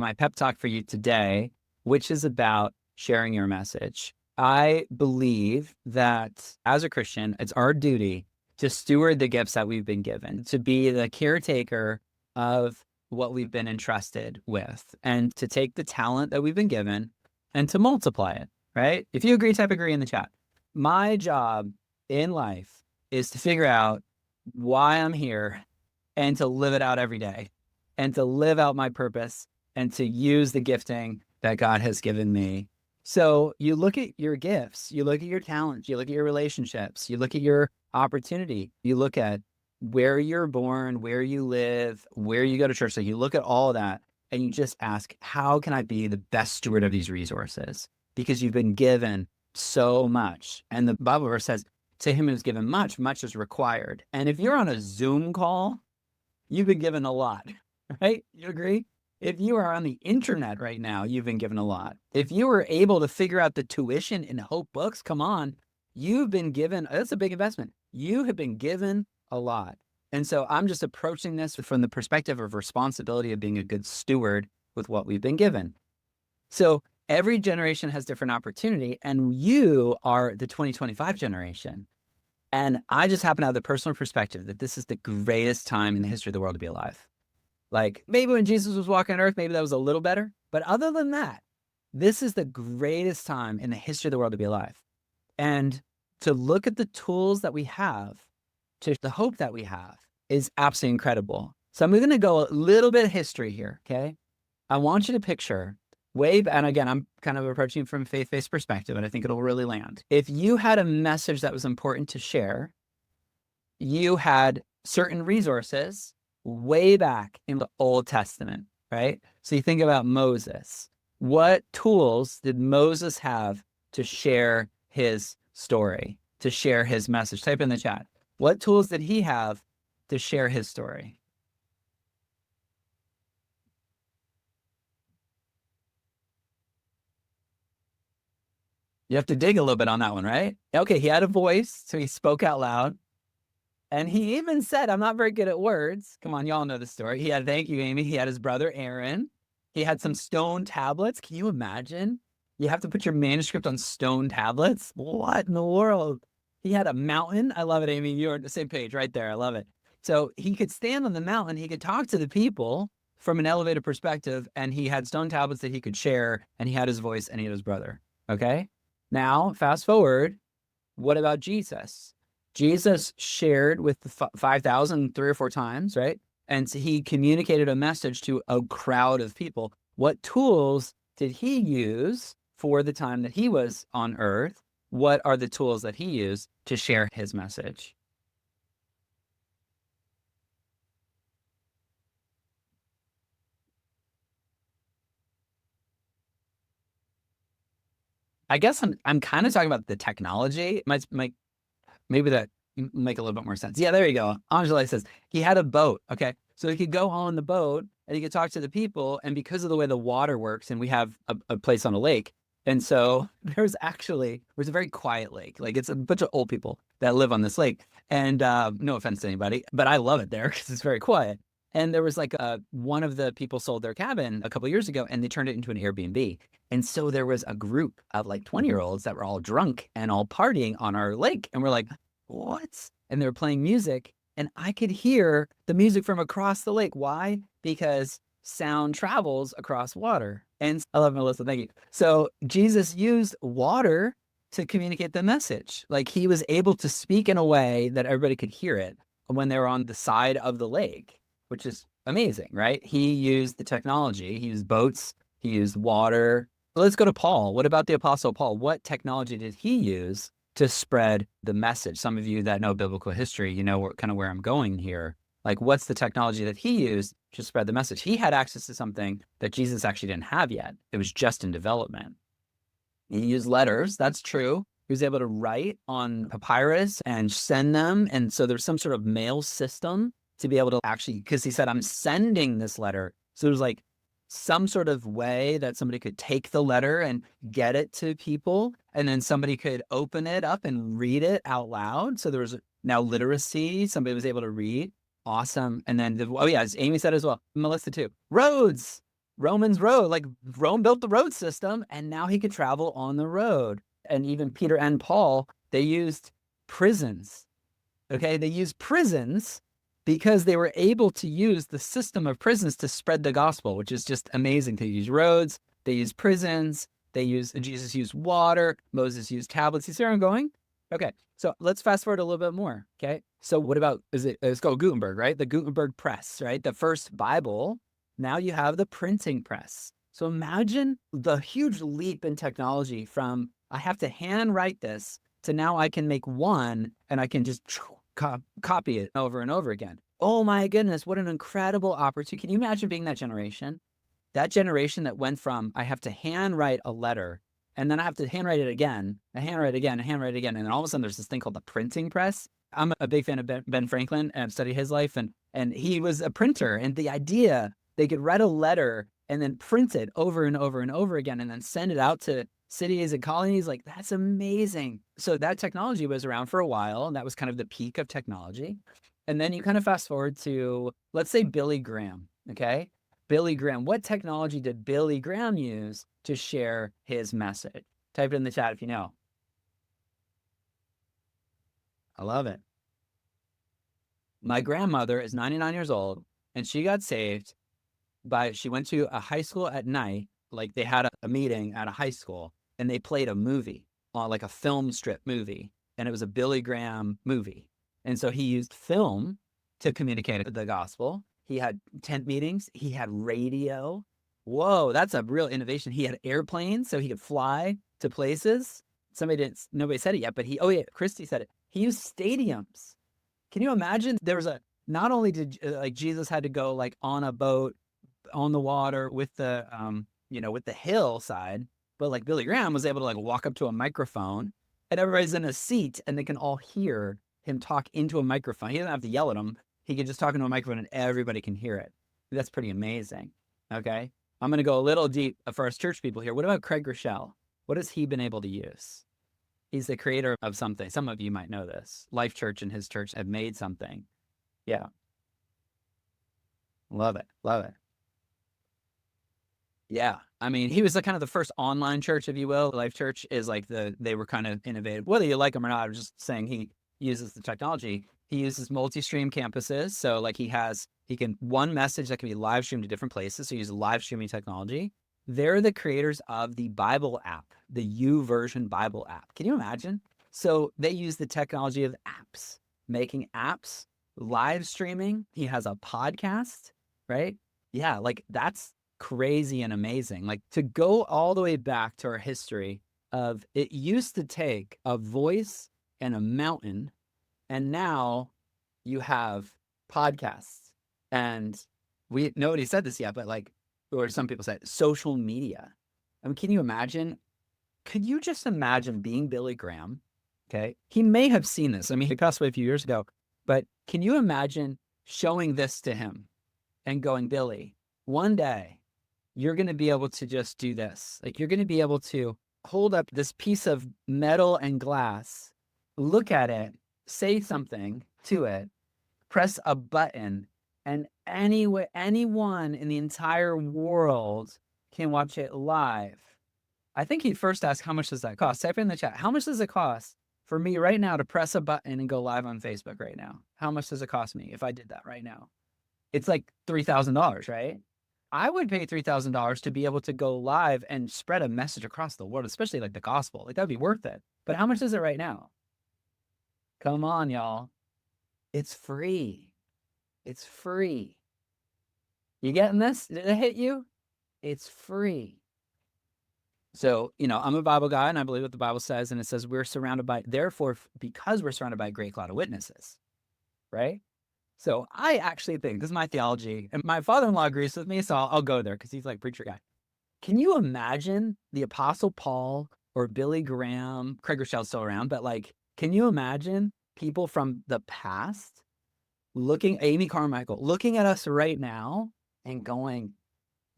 my pep talk for you today, which is about sharing your message. I believe that as a Christian, it's our duty to steward the gifts that we've been given, to be the caretaker of what we've been entrusted with, and to take the talent that we've been given and to multiply it, right? If you agree, type agree in the chat. My job in life is to figure out why I'm here and to live it out every day and to live out my purpose and to use the gifting that God has given me. So you look at your gifts, you look at your talents, you look at your relationships, you look at your opportunity, you look at where you're born, where you live, where you go to church. So you look at all of that and you just ask, how can I be the best steward of these resources? Because you've been given so much. And the Bible verse says, to him who's given much, much is required. And if you're on a Zoom call, you've been given a lot, right? You agree? If you are on the internet right now, you've been given a lot. If you were able to figure out the tuition in Hope Books, come on, you've been given, that's a big investment. You have been given a lot. And so I'm just approaching this from the perspective of responsibility of being a good steward with what we've been given. So every generation has different opportunity, and you are the 2025 generation. And I just happen to have the personal perspective that this is the greatest time in the history of the world to be alive. Like maybe when Jesus was walking on earth, maybe that was a little better. But other than that, this is the greatest time in the history of the world to be alive. And to look at the tools that we have, to the hope that we have, is absolutely incredible. So I'm going to go a little bit of history here, okay? I want you to picture and again, I'm kind of approaching from a faith-based perspective, and I think it'll really land. If you had a message that was important to share, you had certain resources way back in the Old Testament, right? So you think about Moses. What tools did Moses have to share his story, to share his message? Type in the chat. What tools did he have to share his story? You have to dig a little bit on that one, right? Okay, he had a voice, so he spoke out loud. And he even said, I'm not very good at words. Come on, y'all know the story. Thank you, Amy. He had his brother, Aaron. He had some stone tablets. Can you imagine? You have to put your manuscript on stone tablets? What in the world? He had a mountain. I love it, Amy. You're on the same page right there. I love it. So he could stand on the mountain. He could talk to the people from an elevated perspective. And he had stone tablets that he could share. And he had his voice and he had his brother. Okay. Now, fast forward. What about Jesus? Jesus shared with the 5,000 3 or 4 times, right? And so he communicated a message to a crowd of people. What tools did he use for the time that he was on earth? What are the tools that he used to share his message? I guess I'm kind of talking about the technology. Maybe that make a little bit more sense. Yeah, there you go. Angela says he had a boat. Okay. So he could go on the boat and he could talk to the people. And because of the way the water works, and we have a place on a lake. And so there's a very quiet lake. Like it's a bunch of old people that live on this lake. And no offense to anybody, but I love it there because it's very quiet. And there was like one of the people sold their cabin a couple of years ago and they turned it into an Airbnb. And so there was a group of like 20-year-olds that were all drunk and all partying on our lake. And we're like, what? And they were playing music and I could hear the music from across the lake. Why? Because sound travels across water. And I love Melissa. Thank you. So Jesus used water to communicate the message. Like he was able to speak in a way that everybody could hear it when they were on the side of the lake, which is amazing, right? He used the technology. He used boats. He used water. Let's go to Paul. What about the Apostle Paul? What technology did he use to spread the message? Some of you that know biblical history, you know kind of where I'm going here. Like, what's the technology that he used to spread the message? He had access to something that Jesus actually didn't have yet. It was just in development. He used letters. That's true. He was able to write on papyrus and send them. And so there's some sort of mail system to be able to actually, because he said, I'm sending this letter. So there's like some sort of way that somebody could take the letter and get it to people. And then somebody could open it up and read it out loud. So there was now literacy. Somebody was able to read. Awesome. And then, as Amy said as well, Melissa too, roads. Roman's road, like Rome built the road system, and now he could travel on the road. And even Peter and Paul, they used prisons. Okay, they used prisons because they were able to use the system of prisons to spread the gospel, which is just amazing. They use roads, they use prisons, Jesus used water, Moses used tablets. You see where I'm going? Okay, so let's fast forward a little bit more. Okay, so what about, let's go Gutenberg, right? The Gutenberg press, right? The first Bible. Now you have the printing press. So imagine the huge leap in technology from I have to handwrite this to now I can make one and I can just copy it over and over again. Oh my goodness, what an incredible opportunity. Can you imagine being that generation? That generation that went from I have to handwrite a letter and then I have to handwrite it again, and handwrite it again, and handwrite it again. And then all of a sudden there's this thing called the printing press. I'm a big fan of Ben Franklin and I've studied his life. And he was a printer. And the idea they could write a letter and then print it over and over and over again and then send it out to cities and colonies, like that's amazing. So that technology was around for a while, and that was kind of the peak of technology. And then you kind of fast forward to, let's say, Billy Graham, okay? Billy Graham, what technology did Billy Graham use to share his message? Type it in the chat if you know. I love it. My grandmother is 99 years old, and she got saved she went to a high school at night, like they had a meeting at a high school, and they played a movie, like a film strip movie, and it was a Billy Graham movie. And so he used film to communicate the gospel. He had tent meetings. He had radio. Whoa, that's a real innovation. He had airplanes so he could fly to places. Nobody said it yet, but Christy said it. He used stadiums. Can you imagine? Not only did like Jesus had to go like on a boat on the water with the with the hillside, but like Billy Graham was able to like walk up to a microphone and everybody's in a seat and they can all hear him talk into a microphone. He doesn't have to yell at them. He can just talk into a microphone and everybody can hear it. That's pretty amazing. Okay, I'm going to go a little deep for us church people here. What about Craig Rochelle? What has he been able to use? He's the creator of something. Some of you might know this. Life Church and his church have made something. Yeah. Love it. Love it. Yeah. I mean, he was kind of the first online church, if you will. Life Church is like they were kind of innovative. Whether you like them or not, I'm just saying he uses the technology. He uses multi-stream campuses. So like one message that can be live streamed to different places. So he uses live streaming technology. They're the creators of the Bible app, the YouVersion Bible app. Can you imagine? So they use the technology of apps, making apps, live streaming. He has a podcast, right? Yeah, like that's crazy and amazing. Like to go all the way back to our history of it used to take a voice and a mountain, and now you have podcasts. And nobody said this yet, but like, or some people said social media. I mean, can you imagine? Could you just imagine being Billy Graham? Okay. He may have seen this. I mean, he passed away a few years ago, but can you imagine showing this to him and going, Billy, one day you're going to be able to just do this. Like you're going to be able to hold up this piece of metal and glass, look at it, say something to it, press a button, and anyone in the entire world can watch it live. I think he'd first ask, how much does that cost? Type in the chat. How much does it cost for me right now to press a button and go live on Facebook right now? How much does it cost me if I did that right now? It's like $3,000, right? I would pay $3,000 to be able to go live and spread a message across the world, especially like the gospel. Like that'd be worth it. But how much is it right now? Come on, y'all. It's free. It's free. You getting this? Did it hit you? It's free. So, I'm a Bible guy and I believe what the Bible says. And it says because we're surrounded by a great cloud of witnesses, right? So I actually think, this is my theology, and my father-in-law agrees with me, so I'll go there because he's like preacher guy. Can you imagine the Apostle Paul or Billy Graham? Craig Rochelle's still around, but like, can you imagine people from the past Amy Carmichael, looking at us right now and going,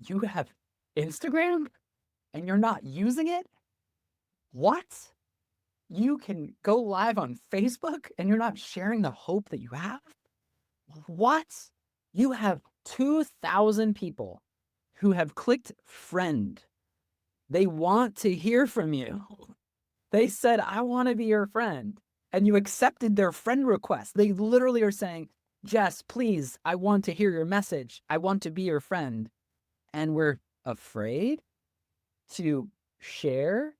you have Instagram and you're not using it? What? You can go live on Facebook and you're not sharing the hope that you have? What? You have 2,000 people who have clicked friend. They want to hear from you. They said, I want to be your friend. And you accepted their friend request. They literally are saying, Jess, please, I want to hear your message. I want to be your friend. And we're afraid to share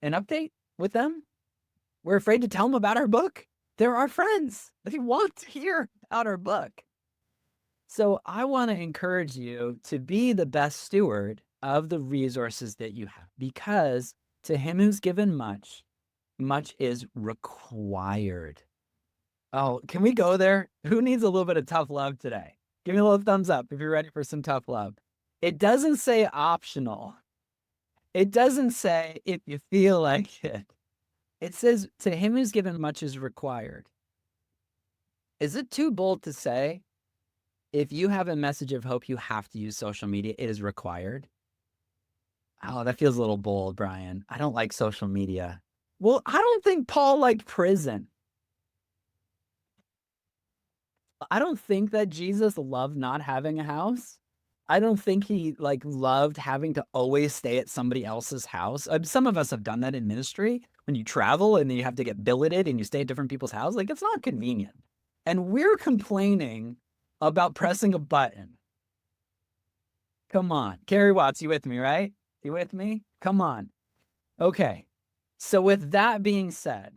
an update with them. We're afraid to tell them about our book. They're our friends. They want to hear about our book. So I want to encourage you to be the best steward of the resources that you have, because to him who's given much, much is required. Oh, can we go there? Who needs a little bit of tough love today? Give me a little thumbs up if you're ready for some tough love. It doesn't say optional. It doesn't say if you feel like it. It says to him who's given much is required. Is it too bold to say, if you have a message of hope, you have to use social media? It is required. Oh, that feels a little bold, Brian. I don't like social media. Well, I don't think Paul liked prison. I don't think that Jesus loved not having a house. I don't think he loved having to always stay at somebody else's house. Some of us have done that in ministry when you travel and you have to get billeted and you stay at different people's houses. It's not convenient. And we're complaining about pressing a button. Come on. Carrie Watts, you with me, right? You with me? Come on. Okay. So with that being said,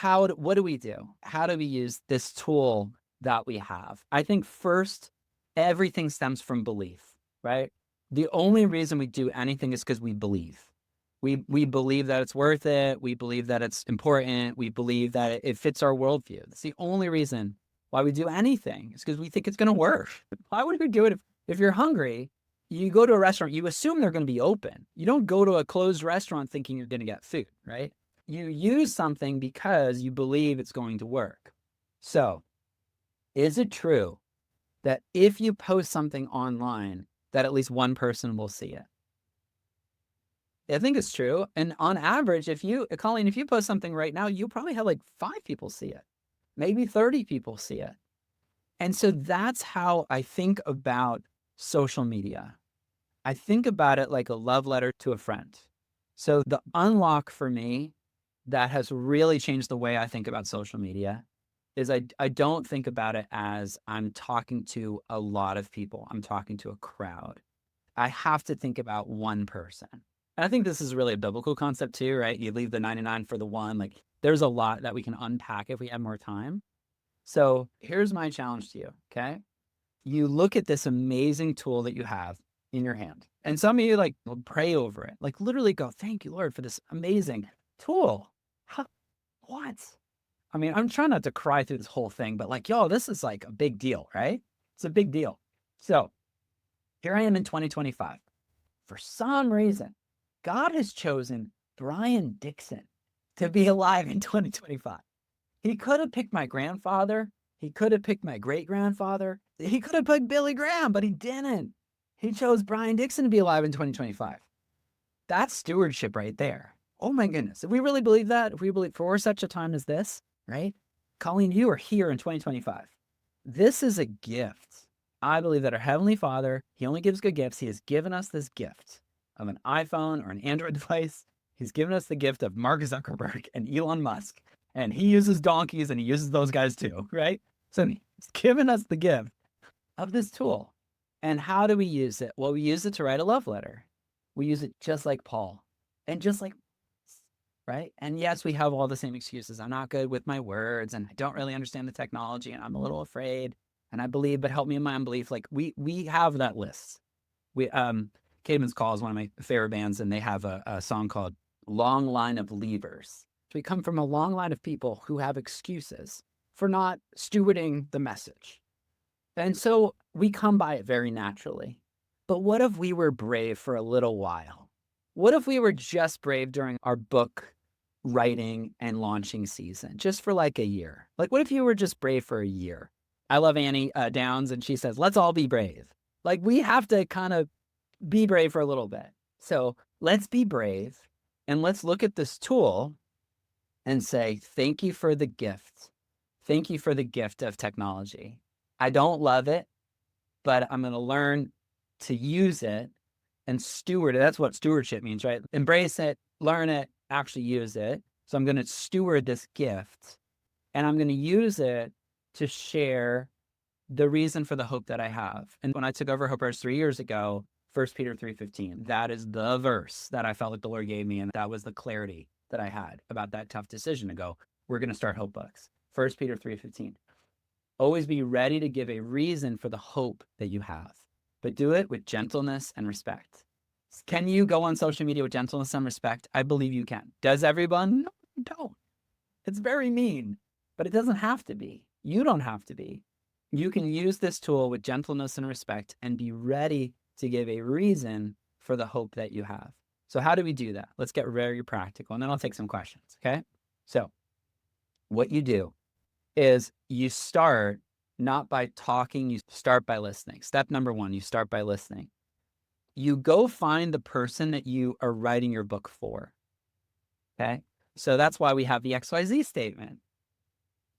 what do we do? How do we use this tool that we have? I think first, everything stems from belief, right? The only reason we do anything is because we believe. We believe that it's worth it. We believe that it's important. We believe that it fits our worldview. That's the only reason why we do anything, is because we think it's going to work. Why would we do it if you're hungry? You go to a restaurant, you assume they're going to be open. You don't go to a closed restaurant thinking you're going to get food, right? You use something because you believe it's going to work. So, is it true that if you post something online, that at least one person will see it? I think it's true. And on average, Colleen, if you post something right now, you'll probably have 5 people see it. Maybe 30 people see it. And so that's how I think about social media. I think about it like a love letter to a friend. So the unlock for me that has really changed the way I think about social media is I don't think about it as I'm talking to a lot of people. I'm talking to a crowd. I have to think about one person. And I think this is really a biblical concept too, right? You leave the 99 for the one. There's a lot that we can unpack if we have more time. So here's my challenge to you, okay? You look at this amazing tool that you have in your hand. And some of you will pray over it. Literally go, thank you, Lord, for this amazing tool. What? I mean, I'm trying not to cry through this whole thing, but y'all, this is a big deal, right? It's a big deal. So here I am in 2025. For some reason, God has chosen Brian Dixon to be alive in 2025. He could have picked my grandfather. He could have picked my great-grandfather. He could have picked Billy Graham, but he didn't. He chose Brian Dixon to be alive in 2025. That's stewardship right there. Oh my goodness. If we really believe that, if we believe for such a time as this, right? Colleen, you are here in 2025. This is a gift. I believe that our Heavenly Father, He only gives good gifts. He has given us this gift of an iPhone or an Android device. He's given us the gift of Mark Zuckerberg and Elon Musk. And he uses donkeys and he uses those guys too, right? So he's given us the gift of this tool. And how do we use it? Well, we use it to write a love letter. We use it just like Paul and just like, right? And yes, we have all the same excuses. I'm not good with my words and I don't really understand the technology and I'm a little afraid and I believe, but help me in my unbelief. We have that list. Caedmon's Call is one of my favorite bands and they have a song called Long Line of Leavers. We come from a long line of people who have excuses for not stewarding the message. And so we come by it very naturally. But what if we were brave for a little while? What if we were just brave during our book writing and launching season, just for a year? What if you were just brave for a year? I love Annie Downs, and she says, let's all be brave. We have to kind of be brave for a little bit. So let's be brave and let's look at this tool and say, thank you for the gift. Thank you for the gift of technology. I don't love it, but I'm going to learn to use it and steward it. That's what stewardship means, right? Embrace it, learn it, actually use it. So I'm going to steward this gift, and I'm going to use it to share the reason for the hope that I have. And when I took over Hopers 3 years ago, 1 Peter 3:15, that is the verse that I felt like the Lord gave me. And that was the clarity that I had about that tough decision to go, we're going to start Hope Books. 1 Peter 3:15. Always be ready to give a reason for the hope that you have, but do it with gentleness and respect. Can you go on social media with gentleness and respect? I believe you can. Does everyone? No, don't. It's very mean, but it doesn't have to be. You don't have to be. You can use this tool with gentleness and respect and be ready to give a reason for the hope that you have. So how do we do that? Let's get very practical, and then I'll take some questions, okay? So what you do is you start not by talking, you start by listening. Step number 1, you start by listening. You go find the person that you are writing your book for, okay? So that's why we have the XYZ statement.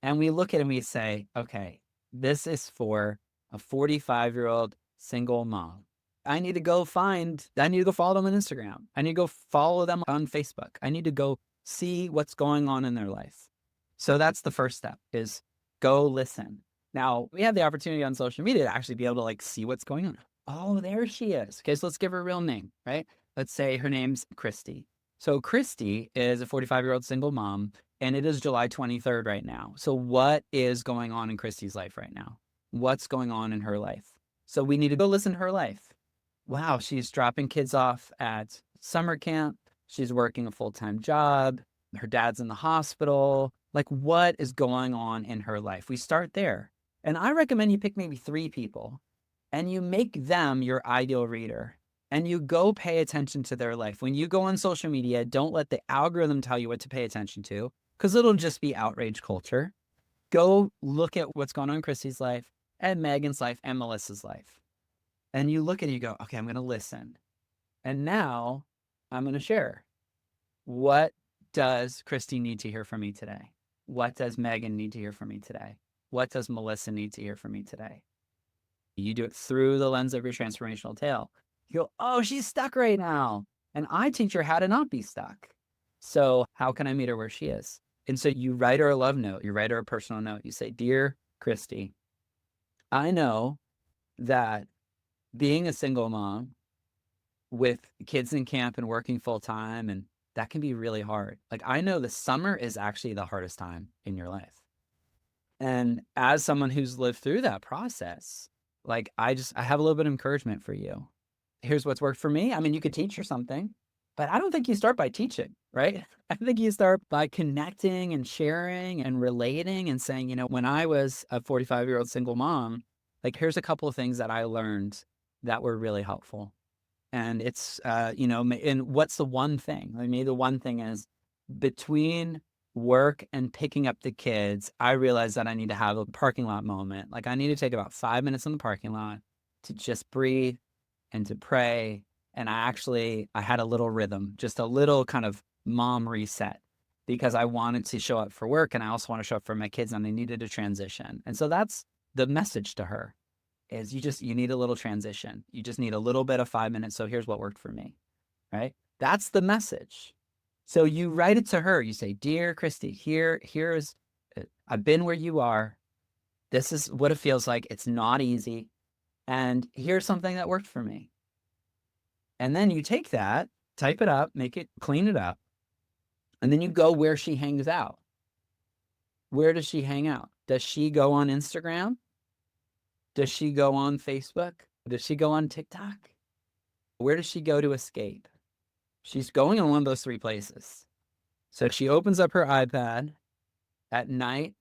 And we look at it and we say, okay, this is for a 45-year-old single mom. I need to go follow them on Instagram. I need to go follow them on Facebook. I need to go see what's going on in their life. So that's the first step, is go listen. Now, we have the opportunity on social media to actually be able to like see what's going on. Oh, there she is. Okay, so let's give her a real name, right? Let's say her name's Christy. So Christy is a 45-year-old single mom, and it is July 23rd right now. So what is going on in Christy's life right now? What's going on in her life? So we need to go listen to her life. Wow, she's dropping kids off at summer camp. She's working a full-time job. Her dad's in the hospital. Like, what is going on in her life? We start there. And I recommend you pick maybe 3 people and you make them your ideal reader. And you go pay attention to their life. When you go on social media, don't let the algorithm tell you what to pay attention to, because it'll just be outrage culture. Go look at what's going on in Christy's life and Megan's life and Melissa's life. And you look at it, you go, okay, I'm going to listen. And now I'm going to share. What does Christy need to hear from me today? What does Megan need to hear from me today? What does Melissa need to hear from me today? You do it through the lens of your transformational tale. You go, oh, she's stuck right now. And I teach her how to not be stuck. So how can I meet her where she is? And so you write her a love note. You write her a personal note. You say, dear Christy, I know that being a single mom with kids in camp and working full time, and that can be really hard. Like, I know the summer is actually the hardest time in your life. And as someone who's lived through that process, like, I have a little bit of encouragement for you. Here's what's worked for me. I mean, you could teach her something, but I don't think you start by teaching, right? I think you start by connecting and sharing and relating and saying, you know, when I was a 45-year-old single mom, like, here's a couple of things that I learned that were really helpful. And it's, and what's the one thing? I mean, the one thing is, between work and picking up the kids, I realized that I need to have a parking lot moment. Like, I need to take about 5 minutes in the parking lot to just breathe and to pray. And I had a little rhythm, just a little kind of mom reset, because I wanted to show up for work and I also want to show up for my kids, and they needed a transition. And so that's the message to her, is you need a little transition. You just need a little bit of 5 minutes. So here's what worked for me, right? That's the message. So you write it to her. You say, dear Christy, I've been where you are. This is what it feels like. It's not easy. And here's something that worked for me. And then you take that, type it up, clean it up. And then you go where she hangs out. Where does she hang out? Does she go on Instagram? Does she go on Facebook? Does she go on TikTok? Where does she go to escape? She's going in one of those 3 places. So she opens up her iPad at night.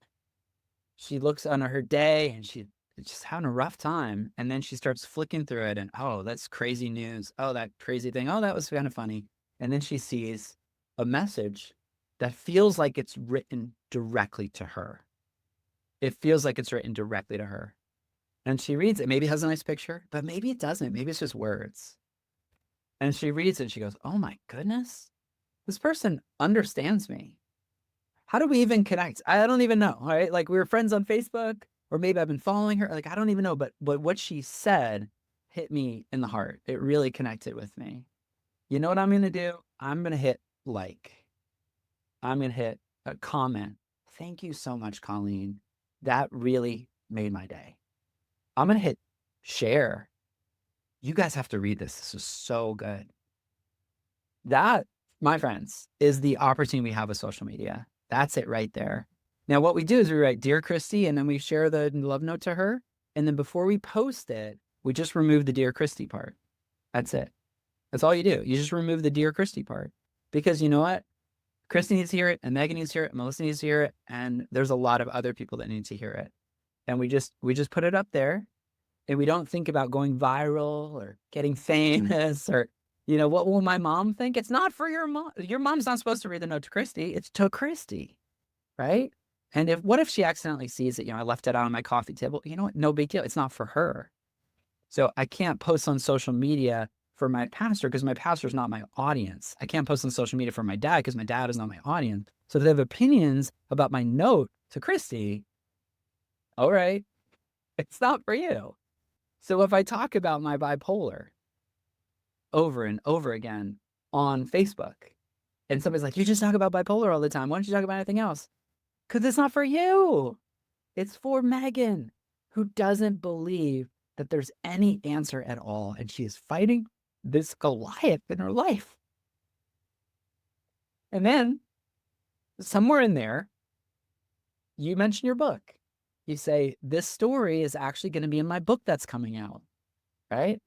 She looks on her day and she's just having a rough time. And then she starts flicking through it and, oh, that's crazy news. Oh, that crazy thing. Oh, that was kind of funny. And then she sees a message that feels like it's written directly to her. It feels like it's written directly to her. And she reads it. Maybe it has a nice picture, but maybe it doesn't. Maybe it's just words. And she reads it and she goes, oh my goodness, this person understands me. How do we even connect? I don't even know, right? Like, we were friends on Facebook, or maybe I've been following her. Like, I don't even know. But what she said hit me in the heart. It really connected with me. You know what I'm going to do? I'm going to hit like. I'm going to hit a comment. Thank you so much, Colleen. That really made my day. I'm going to hit share. You guys have to read this. This is so good. That, my friends, is the opportunity we have with social media. That's it right there. Now, what we do is we write, Dear Christy, and then we share the love note to her. And then before we post it, we just remove the Dear Christy part. That's it. That's all you do. You just remove the Dear Christy part. Because you know what? Christy needs to hear it, and Megan needs to hear it, Melissa needs to hear it, and there's a lot of other people that need to hear it. And we just put it up there, and we don't think about going viral or getting famous or, what will my mom think? It's not for your mom. Your mom's not supposed to read the note to Christy. It's to Christy, right? And what if she accidentally sees it? I left it out on my coffee table. You know what? No big deal. It's not for her. So I can't post on social media for my pastor because my pastor is not my audience. I can't post on social media for my dad because my dad is not my audience. So if they have opinions about my note to Christy, all right, it's not for you. So if I talk about my bipolar over and over again on Facebook, and somebody's like, you just talk about bipolar all the time. Why don't you talk about anything else? Because it's not for you. It's for Megan, who doesn't believe that there's any answer at all. And she is fighting this Goliath in her life. And then somewhere in there, you mention your book. You say, this story is actually going to be in my book that's coming out, right?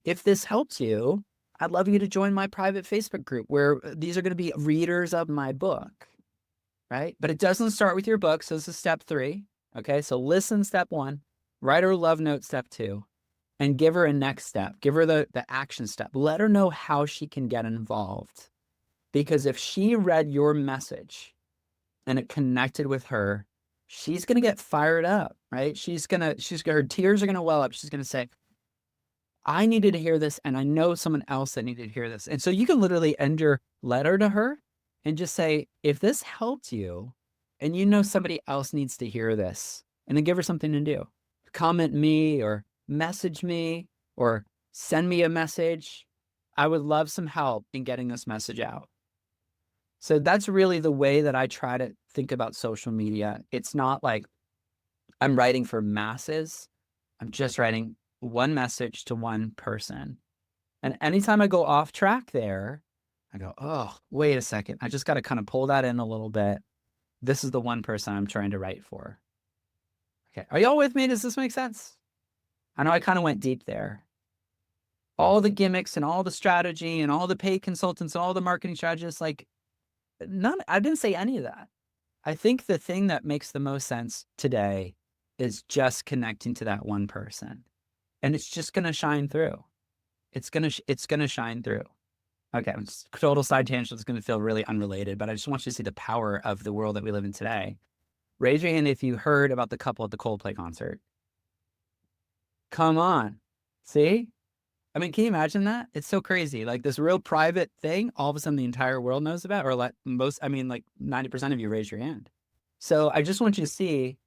If this helps you, I'd love you to join my private Facebook group where these are going to be readers of my book, right? But it doesn't start with your book. So this is step 3. Okay. So listen, step 1, write her love note, step 2, and give her a next step. Give her the action step. Let her know how she can get involved. Because if she read your message and it connected with her, she's going to get fired up, right? Her tears are going to well up. She's going to say, I needed to hear this, and I know someone else that needed to hear this. And so you can literally end your letter to her and just say, if this helped you and you know somebody else needs to hear this, and then give her something to do. Comment me or message me or send me a message. I would love some help in getting this message out. So that's really the way that I try to think about social media. It's not like I'm writing for masses. I'm just writing one message to one person. And anytime I go off track there, I go, oh, wait a second. I just got to kind of pull that in a little bit. This is the one person I'm trying to write for. Okay. Are y'all with me? Does this make sense? I know I kind of went deep there. All the gimmicks and all the strategy and all the paid consultants and all the marketing strategists, like I didn't say any of that. I think the thing that makes the most sense today is just connecting to that one person. And it's just going to shine through. It's going to shine through. Okay. Total side tangent. It's going to feel really unrelated, but I just want you to see the power of the world that we live in today. Raise your hand if you heard about the couple at the Coldplay concert. Come on. See? I mean, can you imagine that? It's so crazy. Like this real private thing, all of a sudden the entire world knows about, or like 90% of you raise your hand. So I just want you to see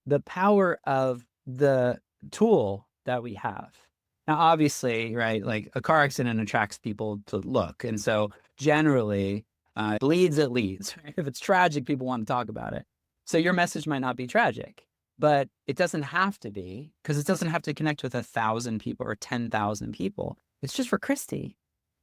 the power of the tool that we have. Now, obviously, right, like a car accident attracts people to look. And so generally, it leads. Right? If it's tragic, people want to talk about it. So your message might not be tragic, but it doesn't have to be, because it doesn't have to connect with 1,000 people or 10,000 people. It's just for Christy.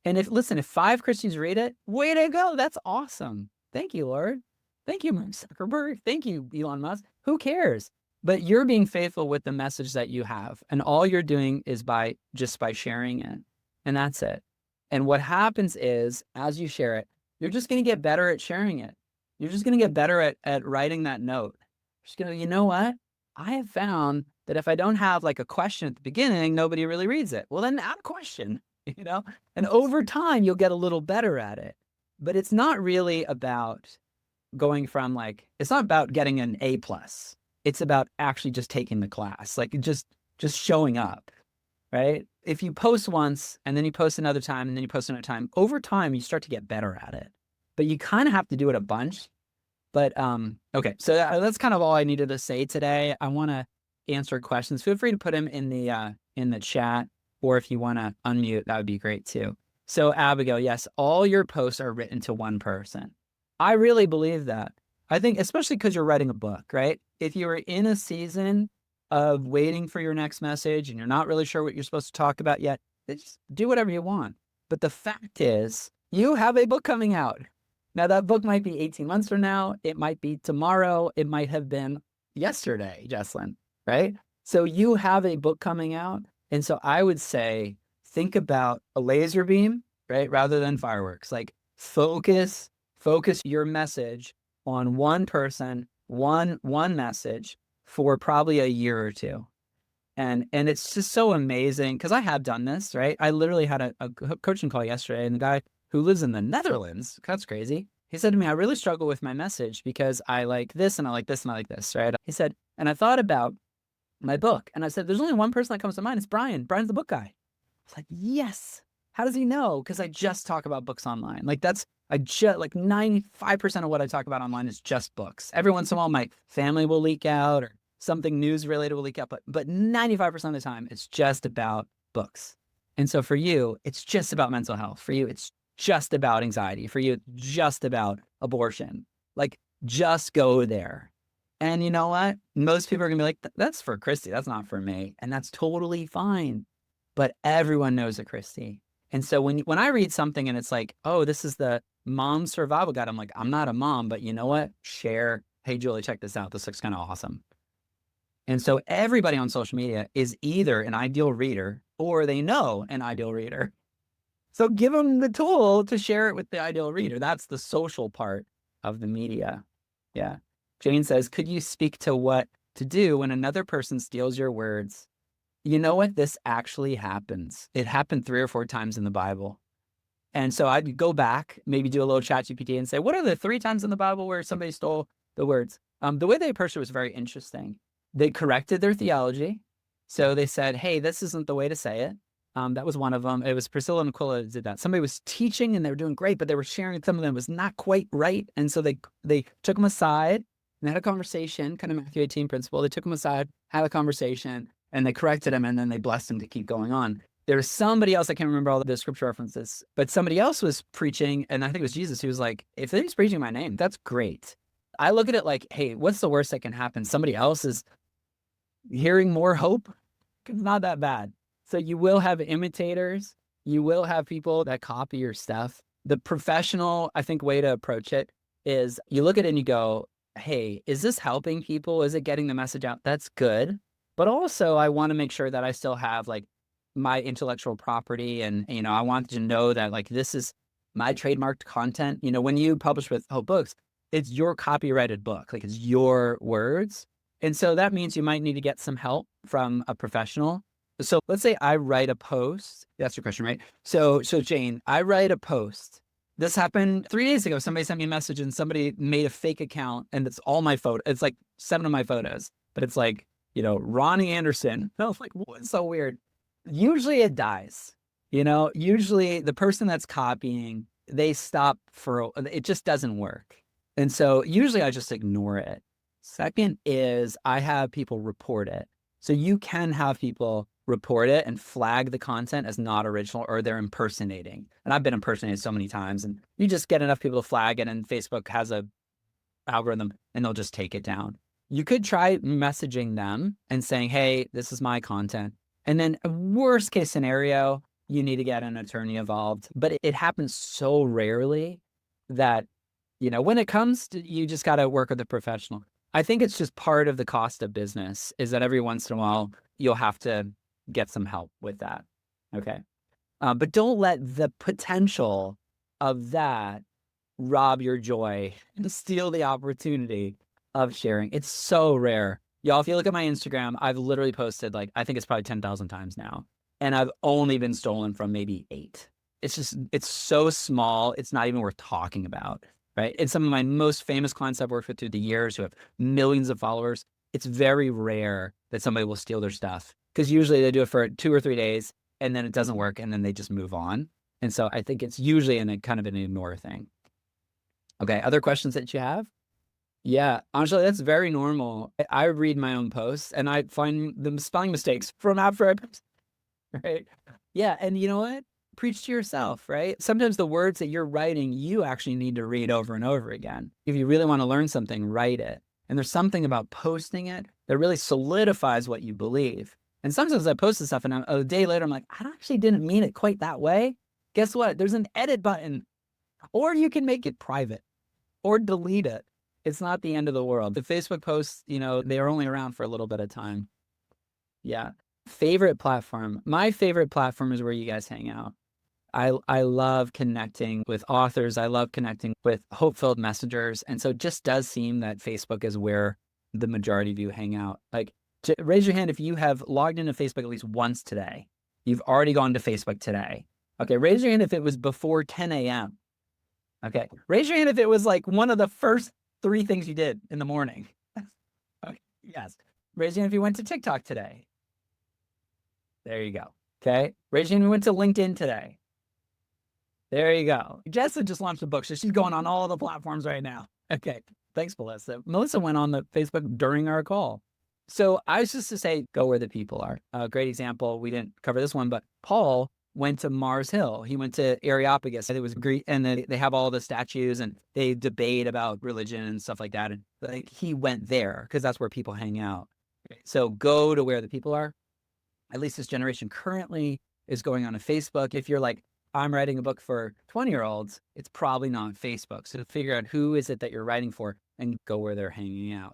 And if 5 Christians read it, way to go. That's awesome. Thank you, Lord. Thank you, Mark Zuckerberg. Thank you, Elon Musk. Who cares? But you're being faithful with the message that you have. And all you're doing is by sharing it. And that's it. And what happens is, as you share it, you're just going to get better at sharing it. You're just going to get better at writing that note. You're just going to, you know what? I have found that if I don't have like a question at the beginning, nobody really reads it. Well, then add a question, and over time, you'll get a little better at it. But it's not really about going from it's not about getting an A+. It's about actually just taking the class, like just showing up, right? If you post once and then you post another time and then you post another time, over time, you start to get better at it. But you kind of have to do it a bunch. But okay, so that's kind of all I needed to say today. I want to answer questions. Feel free to put them in the chat. or if you want to unmute, that would be great too. So Abigail, yes, all your posts are written to one person. I really believe that. I think, especially because you're writing a book, right? If you are in a season of waiting for your next message and you're not really sure what you're supposed to talk about yet, just do whatever you want. But the fact is, you have a book coming out. Now, that book might be 18 months from now. It might be tomorrow. It might have been yesterday, Jesslyn, right? So you have a book coming out. And so I would say, think about a laser beam, right? Rather than fireworks. Like focus your message on one person, one message for probably a year or two. And it's just so amazing because I have done this, right? I literally had a coaching call yesterday, and the guy who lives in the Netherlands, that's crazy. He said to me, I really struggle with my message because I like this and I like this and I like this, right? He said, and I thought about my book and I said, there's only one person that comes to mind. It's Brian. Brian's the book guy. I was like, yes. How does he know? Because I just talk about books online. Like like 95% of what I talk about online is just books. Every once in a while, my family will leak out or something news related will leak out, but 95% of the time, it's just about books. And so for you, it's just about mental health. For you, it's just about anxiety. For you, it's just about abortion. Like, just go there. And you know what? Most people are going to be like, that's for Christy. That's not for me. And that's totally fine. But everyone knows a Christy. And so when I read something and it's like, oh, this is the mom survival guide, I'm like, I'm not a mom, but you know what? Share. Hey, Julie, check this out. This looks kind of awesome. And so everybody on social media is either an ideal reader or they know an ideal reader. So give them the tool to share it with the ideal reader. That's the social part of the media. Yeah. Jane says, could you speak to what to do when another person steals your words? You know what? This actually happens. It happened 3 or 4 times in the Bible. And so I'd go back, maybe do a little ChatGPT and say, what are the 3 times in the Bible where somebody stole the words? The way they approached it was very interesting. They corrected their theology. So they said, hey, this isn't the way to say it. That was one of them. It was Priscilla and Aquila did that. Somebody was teaching and they were doing great, but they were sharing some of them was not quite right. And so they took them aside and had a conversation, kind of Matthew 18 principle. They took them aside, had a conversation, and they corrected him, and then they blessed him to keep going on. There was somebody else, I can't remember all the scripture references, but somebody else was preaching, and I think it was Jesus, who was like, if they're just preaching my name, that's great. I look at it like, hey, what's the worst that can happen? Somebody else is hearing more hope. It's not that bad. So you will have imitators. You will have people that copy your stuff. The professional, I think, way to approach it is you look at it and you go, hey, is this helping people? Is it getting the message out? That's good. But also I want to make sure that I still have like my intellectual property. And, you know, I want to know that like, this is my trademarked content. You know, when you publish with Hope Books, it's your copyrighted book, like it's your words. And so that means you might need to get some help from a professional. So let's say I write a post. That's your question, right? So Jane, I write a post. This happened 3 days ago. Somebody sent me a message and somebody made a fake account and it's all my photos. It's like 7 of my photos, but it's like, you know, Ronnie Anderson. I was like, what's so weird? Usually it dies, you know, usually the person that's copying, they stop it just doesn't work. And so usually I just ignore it. Second is I have people report it. So you can have people report it and flag the content as not original or they're impersonating. And I've been impersonated so many times and you just get enough people to flag it and Facebook has a algorithm and they'll just take it down. You could try messaging them and saying, hey, this is my content. And then a worst case scenario, you need to get an attorney involved. But it happens so rarely that, you know, when it comes to, you just got to work with a professional. I think it's just part of the cost of business is that every once in a while, you'll have to get some help with that. Okay. But don't let the potential of that rob your joy and steal the opportunity of sharing. It's so rare. Y'all, if you look at my Instagram, I've literally posted like, I think it's probably 10,000 times now. And I've only been stolen from maybe 8. It's so small. It's not even worth talking about, right? And some of my most famous clients I've worked with through the years who have millions of followers, it's very rare that somebody will steal their stuff because usually they do it for 2 or 3 days and then it doesn't work and then they just move on. And so I think it's usually kind of an ignore thing. Okay. Other questions that you have? Yeah, honestly, that's very normal. I read my own posts and I find the spelling mistakes from after I post. right? Yeah. And you know what? Preach to yourself, right? Sometimes the words that you're writing, you actually need to read over and over again. If you really want to learn something, write it. And there's something about posting it that really solidifies what you believe. And sometimes I post this stuff and a day later, I'm like, I actually didn't mean it quite that way. Guess what? There's an edit button, or you can make it private or delete it. It's not the end of the world. The Facebook posts, they are only around for a little bit of time. Yeah. Favorite platform. My favorite platform is where you guys hang out. I love connecting with authors. I love connecting with hope-filled messengers. And so it just does seem that Facebook is where the majority of you hang out. Like, raise your hand if you have logged into Facebook at least once today. You've already gone to Facebook today. Okay, raise your hand if it was before 10 a.m. Okay, raise your hand if it was like one of the first 3 things you did in the morning. Okay, yes. Raise your hand if you went to TikTok today. There you go. Okay, raise your hand if you went to LinkedIn today. There you go. Jessa just launched a book, so she's going on all the platforms right now. Okay. Thanks, Melissa. Melissa went on the Facebook during our call. So I was just to say, go where the people are. A great example. We didn't cover this one, but Paul went to Mars Hill. He went to Areopagus. And it was great. And then they have all the statues and they debate about religion and stuff like that. And like, he went there because that's where people hang out. So go to where the people are. At least this generation currently is going on to Facebook. If you're like, I'm writing a book for 20-year-olds, it's probably not Facebook. So figure out who is it that you're writing for and go where they're hanging out.